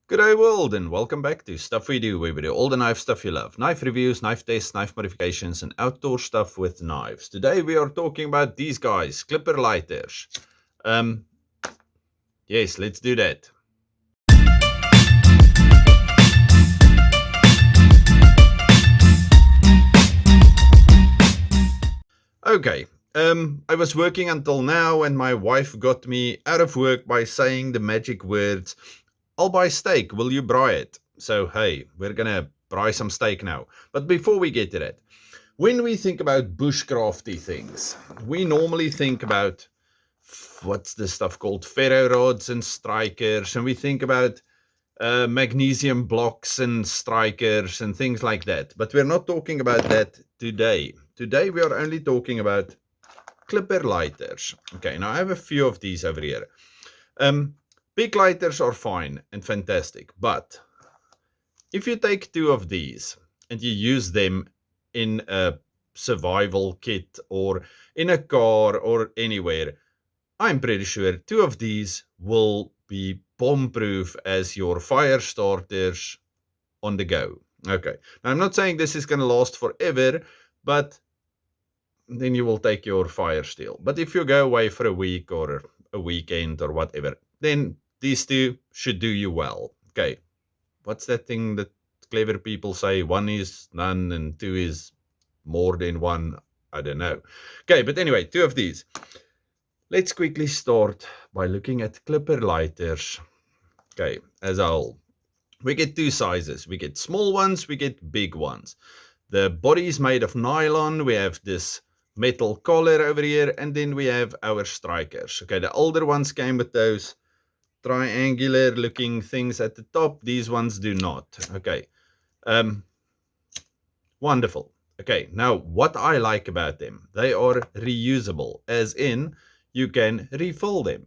G'day world and welcome back to Stuff We Do, where we do all the knife stuff you love. Knife reviews, knife tests, knife modifications and outdoor stuff with knives. Today we are talking about these guys, clipper lighters. Yes, let's do that. Okay, I was working until now and my wife got me out of work by saying the magic words, I'll buy steak, will you braai it? So hey, we're gonna braai some steak now. But before we get to that, when we think about bushcrafty things, we normally think about what's this stuff called ferro rods and strikers, and we think about magnesium blocks and strikers and things like that. But we're not talking about that today. Today we are only talking about clipper lighters. Okay, now I have a few of these over here. Big lighters are fine and fantastic, but if you take two of these and you use them in a survival kit or in a car or anywhere, I'm pretty sure two of these will be bomb-proof as your fire starters on the go. Okay, now I'm not saying this is going to last forever, but then you will take your fire still. But if you go away for a week or a weekend or whatever, then these two should do you well. Okay, what's that thing that clever people say? One is none and two is more than one. I don't know. Okay, but anyway, two of these. Let's quickly start by looking at clipper lighters. Okay, as a whole, we get two sizes. We get small ones, we get big ones. The body is made of nylon. We have this metal collar over here, and then we have our strikers. Okay, the older ones came with those triangular looking things at the top. These ones do not. Okay, wonderful. Okay, now what I like about them, they are reusable, as in you can refill them.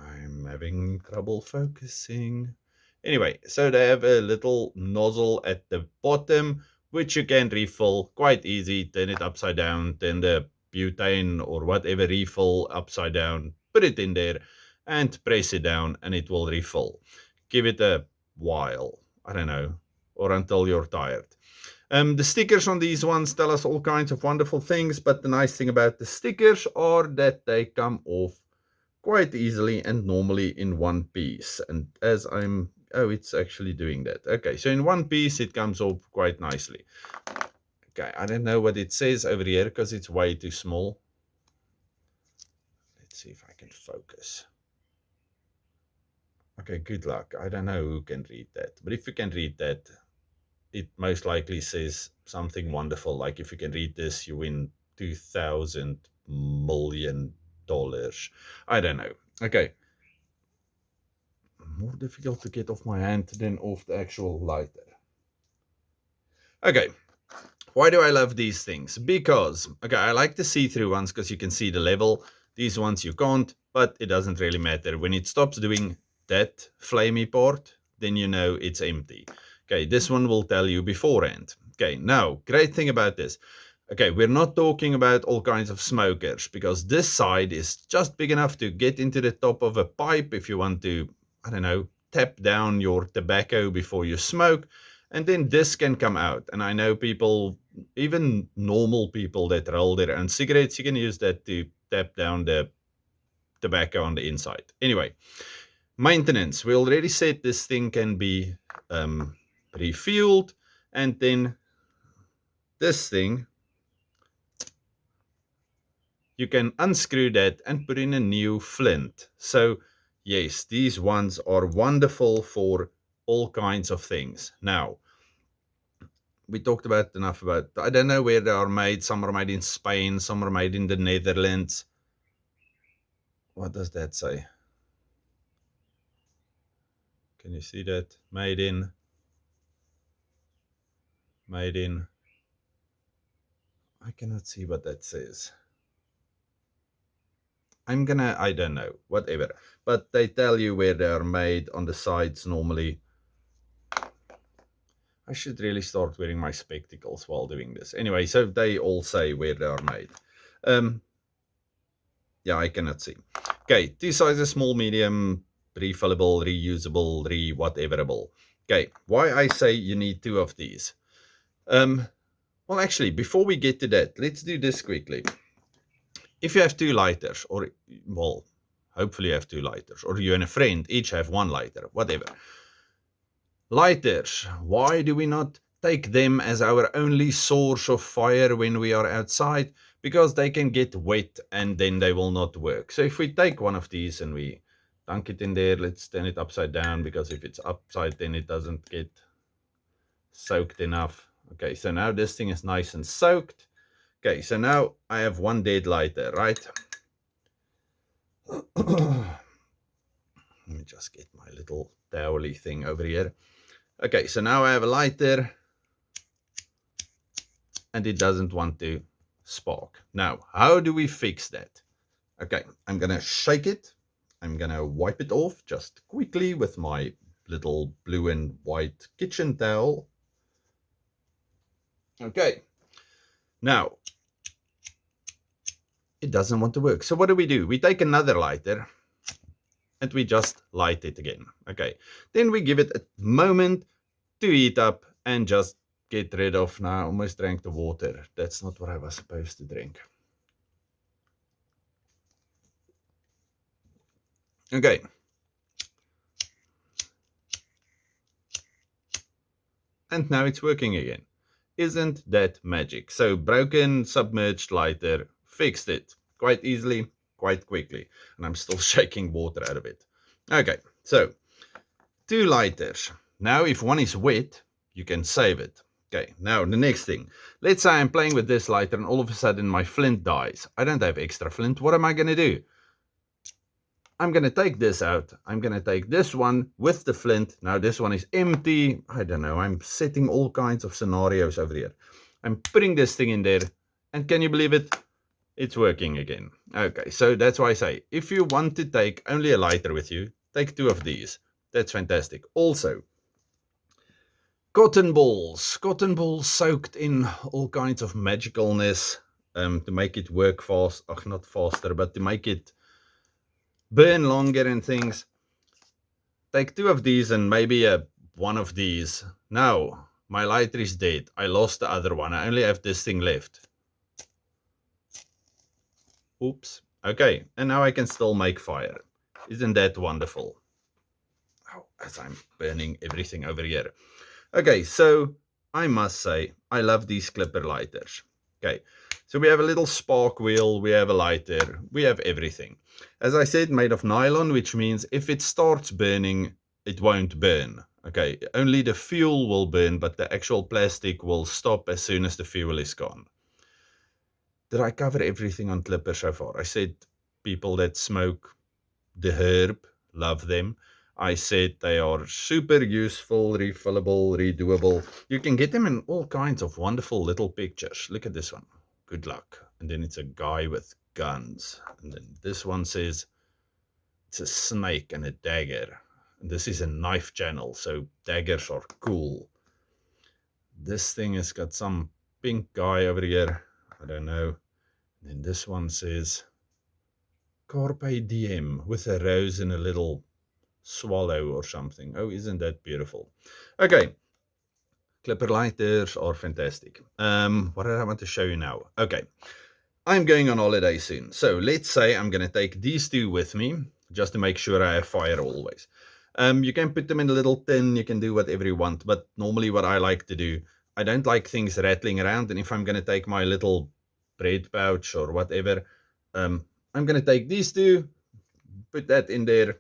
I'm having trouble focusing. Anyway, so they have a little nozzle at the bottom, which you can refill quite easy. Turn it upside down, turn the butane or whatever refill upside down, put it in there and press it down and it will refill. Give it a while, I don't know, or until you're tired. The stickers on these ones tell us all kinds of wonderful things, but the nice thing about the stickers are that they come off quite easily and normally in one piece. And as it's actually doing that. Okay, so in one piece it comes off quite nicely. Okay, I don't know what it says over here because it's way too small. Let's see if I can focus. Okay, good luck. I don't know who can read that, but if you can read that, it most likely says something wonderful, like if you can read this, you win $2,000 million. I don't know. Okay. More difficult to get off my hand than off the actual lighter. Okay. Why do I love these things? Because, okay, I like the see-through ones because you can see the level. These ones you can't, but it doesn't really matter. When it stops doing that flamey part, then you know it's empty. Okay, this one will tell you beforehand. Okay, now, great thing about this. Okay, we're not talking about all kinds of smokers because this side is just big enough to get into the top of a pipe if you want to, I don't know, tap down your tobacco before you smoke. And then this can come out. And I know people, even normal people that roll their own cigarettes, you can use that to tap down the tobacco on the inside. Anyway, maintenance. We already said this thing can be refueled. And then this thing, you can unscrew that and put in a new flint. So yes, these ones are wonderful for all kinds of things. Now, we talked about enough about, I don't know where they are made. Some are made in Spain, some are made in the Netherlands. What does that say? Can you see that? Made in. I cannot see what that says. I don't know, whatever. But they tell you where they are made on the sides normally. I should really start wearing my spectacles while doing this. Anyway, so they all say where they are made. Yeah, I cannot see. Okay, two sizes, small, medium, refillable, reusable, whateverable. Okay, why I say you need 2 of these. Well, actually, before we get to that, let's do this quickly. If you have 2 lighters, or, well, hopefully you have 2 lighters, or you and a friend each have 1 lighter, whatever. Lighters, why do we not take them as our only source of fire when we are outside? Because they can get wet and then they will not work. So if we take one of these and we dunk it in there, let's turn it upside down, because if it's upside, then it doesn't get soaked enough. Okay, so now this thing is nice and soaked. Okay, so now I have 1 dead lighter, right? Let me just get my little towely thing over here. Okay, so now I have a lighter and it doesn't want to spark. Now, how do we fix that? Okay, I'm going to shake it. I'm going to wipe it off just quickly with my little blue and white kitchen towel. Okay, now it doesn't want to work. So what do? We take another lighter and we just light it again. Okay, then we give it a moment to heat up and just get rid of. Now I almost drank the water. That's not what I was supposed to drink. Okay. And now it's working again. Isn't that magic? So broken submerged lighter, fixed it quite easily, quite quickly. And I'm still shaking water out of it. Okay, so 2 lighters. Now if one is wet, you can save it. Okay, now the next thing. Let's say I'm playing with this lighter and all of a sudden my flint dies. I don't have extra flint. What am I going to do? I'm going to take this out. I'm going to take this one with the flint. Now this one is empty. I don't know. I'm setting all kinds of scenarios over here. I'm putting this thing in there. And can you believe it? It's working again. Okay, so that's why I say, if you want to take only a lighter with you, take 2 of these. That's fantastic. Also, cotton balls soaked in all kinds of magicalness to make it work fast. Not faster, but to make it burn longer and things. Take 2 of these and maybe one of these. Now, my lighter is dead. I lost the other one. I only have this thing left. Oops. Okay, and now I can still make fire. Isn't that wonderful? Oh, as I'm burning everything over here. Okay, so I must say, I love these clipper lighters. Okay, so we have a little spark wheel, we have a lighter, we have everything. As I said, made of nylon, which means if it starts burning, it won't burn. Okay, only the fuel will burn, but the actual plastic will stop as soon as the fuel is gone. Did I cover everything on clipper so far? I said people that smoke the herb, love them. I said they are super useful, refillable, redoable. You can get them in all kinds of wonderful little pictures. Look at this one. Good luck. And then it's a guy with guns. And then this one says it's a snake and a dagger. And this is a knife channel, so daggers are cool. This thing has got some pink guy over here. I don't know. And then this one says Carpe Diem with a rose and a little swallow or something. Oh, isn't that beautiful? Okay, clipper lighters are fantastic. What did I want to show you now? Okay, I'm going on holiday soon, so let's say I'm going to take these 2 with me just to make sure I have fire always. You can put them in a little tin, you can do whatever you want, but normally what I like to do, I don't like things rattling around, and if I'm going to take my little bread pouch or whatever, I'm going to take these 2, put that in there,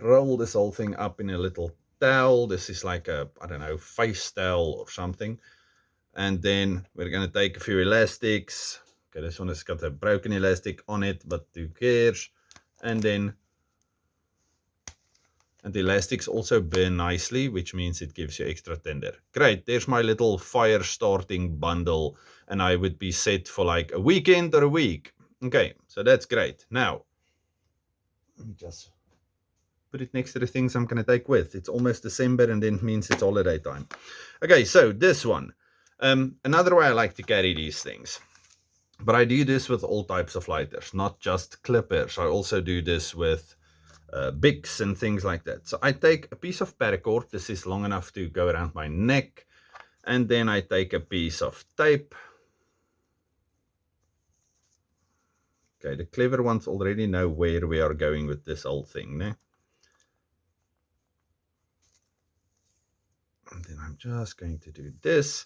roll this whole thing up in a little towel. This is like a, I don't know, face towel or something. And then we're going to take a few elastics. Okay, this one has got a broken elastic on it, but who cares? And then, and the elastics also burn nicely, which means it gives you extra tender. Great, there's my little fire starting bundle, and I would be set for like a weekend or a week. Okay, so that's great. Now, let me just put it next to the things I'm going to take with. It's almost December, and then it means it's holiday time. Okay, so this one. Another way I like to carry these things. But I do this with all types of lighters, not just clippers. I also do this with bics and things like that. So I take a piece of paracord. This is long enough to go around my neck. And then I take a piece of tape. Okay, the clever ones already know where we are going with this whole thing. Ne? And then I'm just going to do this.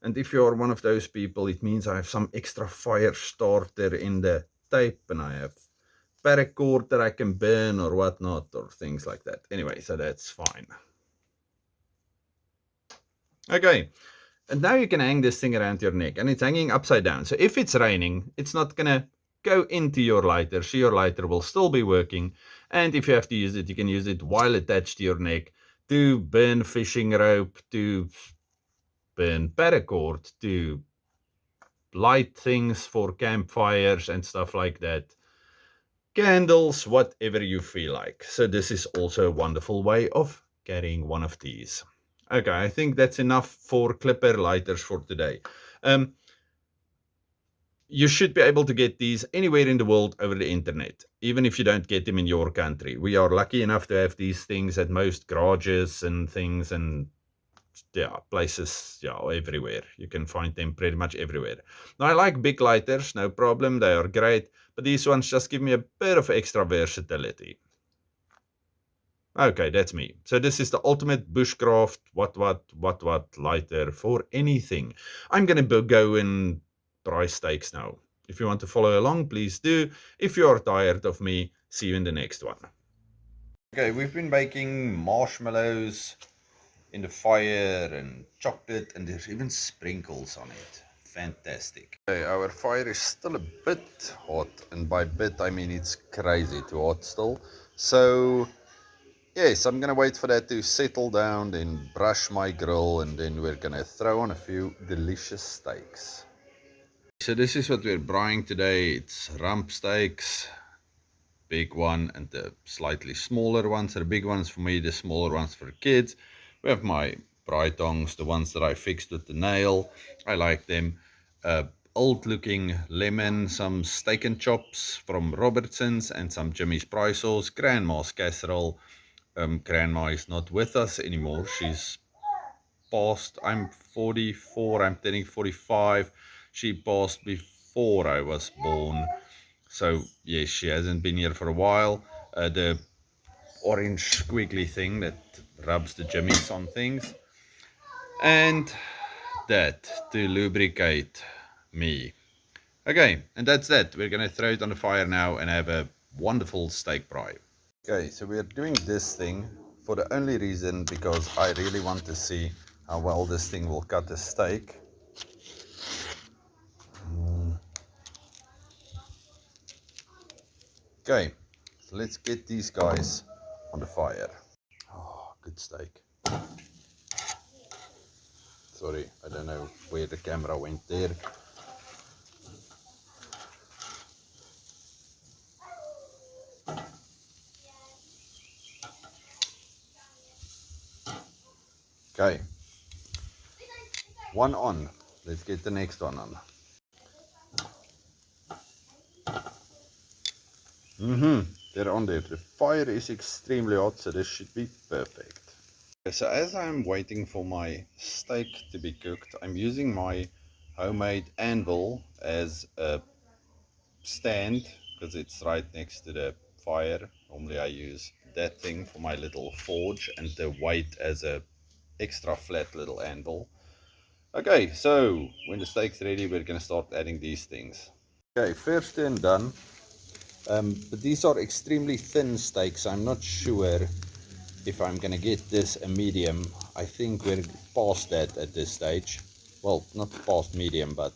And if you're one of those people, it means I have some extra fire starter in the tape, and I have paracord that I can burn or whatnot, or things like that. Anyway, so that's fine. Okay, and now you can hang this thing around your neck, and it's hanging upside down. So if it's raining, it's not gonna go into your lighter, so your lighter will still be working. And if you have to use it, you can use it while attached to your neck to burn fishing rope, to burn paracord, to light things for campfires and stuff like that. Candles, whatever you feel like. So this is also a wonderful way of carrying one of these. Okay, I think that's enough for clipper lighters for today. You should be able to get these anywhere in the world over the internet, even if you don't get them in your country. We are lucky enough to have these things at most garages and things, and yeah, places, yeah, everywhere. You can find them pretty much everywhere. Now, I like big lighters, no problem, they are great, but these ones just give me a bit of extra versatility. Okay, that's me. So this is the ultimate bushcraft what lighter for anything. I'm gonna go and braai steaks now. If you want to follow along, please do. If you are tired of me, see you in the next one. Okay, we've been baking marshmallows in the fire and chocolate, and there's even sprinkles on it. Fantastic. Okay, our fire is still a bit hot, and by bit I mean it's crazy too hot still. So yes, I'm gonna wait for that to settle down, then brush my grill, and then we're gonna throw on a few delicious steaks. So this is what we're braaiing today. It's rump steaks, big one, and the slightly smaller ones. The big ones for me, the smaller ones for kids. We have my braai tongs, the ones that I fixed with the nail. I like them. Old looking lemon, some steak and chops from Robertson's, and some Jimmy's braai sauce, grandma's casserole. Grandma is not with us anymore. She's passed. I'm 44. I'm turning 45. She passed before I was born. So yes, she hasn't been here for a while. The orange squiggly thing that rubs the jimmies on things, and that to lubricate me. Okay, and that's that. We're gonna throw it on the fire now and have a wonderful steak braai. Okay, so we're doing this thing for the only reason because I really want to see how well this thing will cut the steak. Okay, so let's get these guys on the fire. Oh, good steak. Sorry, I don't know where the camera went there. Okay, one on. Let's get the next one on. They're on there. The fire is extremely hot, so this should be perfect. Okay, so as I'm waiting for my steak to be cooked, I'm using my homemade anvil as a stand because it's right next to the fire. Normally I use that thing for my little forge and the weight as a extra flat little anvil. Okay, so when the steak's ready, we're gonna start adding these things. Okay, first and done. But these are extremely thin steaks. I'm not sure if I'm gonna get this a medium. I think we're past that at this stage. Well, not past medium, but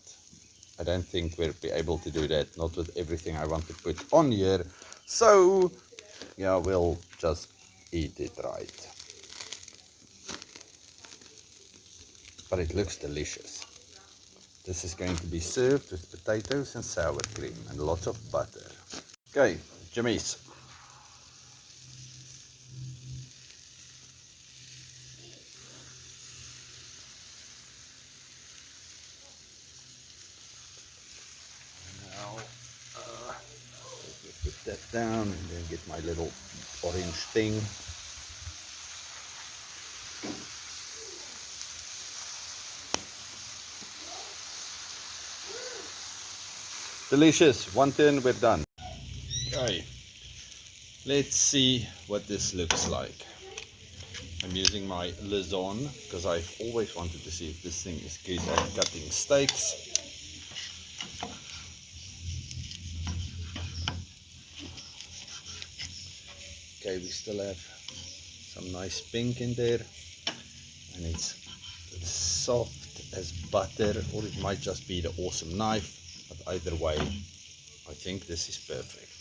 I don't think we'll be able to do that. Not with everything I want to put on here. So, yeah, we'll just eat it right. But it looks delicious. This is going to be served with potatoes and sour cream and lots of butter. Okay, Jimmy's. down and then get my little orange thing. Delicious. One turn, we're done. Okay, let's see what this looks like. I'm using my Lizon because I've always wanted to see if this thing is good at cutting steaks. Okay, we still have some nice pink in there, and it's soft as butter, or it might just be the awesome knife, but either way I think this is perfect.